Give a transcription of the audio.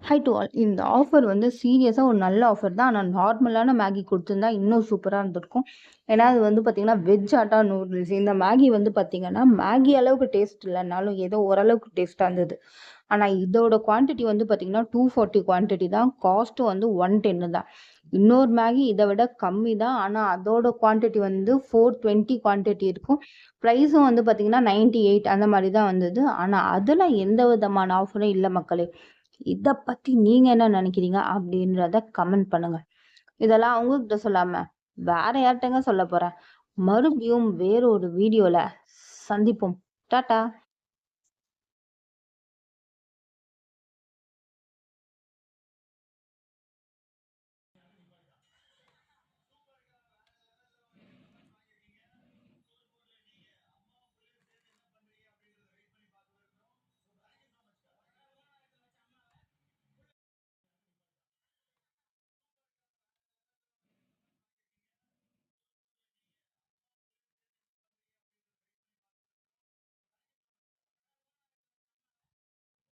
High to all. இந்த offer வந்து சீரியஸாக ஒரு நல்ல ஆஃபர் தான். ஆனால் நார்மலான மேகி கொடுத்துருந்தா இன்னும் சூப்பராக இருந்திருக்கும். ஏன்னா அது வந்து பார்த்தீங்கன்னா வெஜ் ஆட்டா நூடுல்ஸ். இந்த மேகி வந்து பார்த்தீங்கன்னா மேகி அளவுக்கு டேஸ்ட் இல்லைனாலும் ஏதோ ஓரளவுக்கு டேஸ்ட்டாக இருந்தது. ஆனால் இதோட குவான்டிட்டி வந்து பார்த்தீங்கன்னா 240 குவான்டிட்டி தான். காஸ்ட்டு வந்து 110 தான். இன்னொரு மேகி இதை விட கம்மி தான். ஆனால் அதோட குவான்டிட்டி வந்து 420 குவான்டிட்டி இருக்கும். ப்ரைஸும் வந்து பார்த்தீங்கன்னா 98 அந்த மாதிரி தான் வந்தது. ஆனால் அதில் எந்த விதமான ஆஃபரும் இல்லை மக்களே. இதை பற்றி நீங்கள் என்ன நினைக்கிறீங்க அப்படின்றத கமெண்ட் பண்ணுங்க. இதெல்லாம் அவங்ககிட்ட சொல்லாமல் வேற யார்கிட்டங்க சொல்ல போகிறேன். மறுபடியும் வேறொரு வீடியோவில் சந்திப்போம். டாட்டா.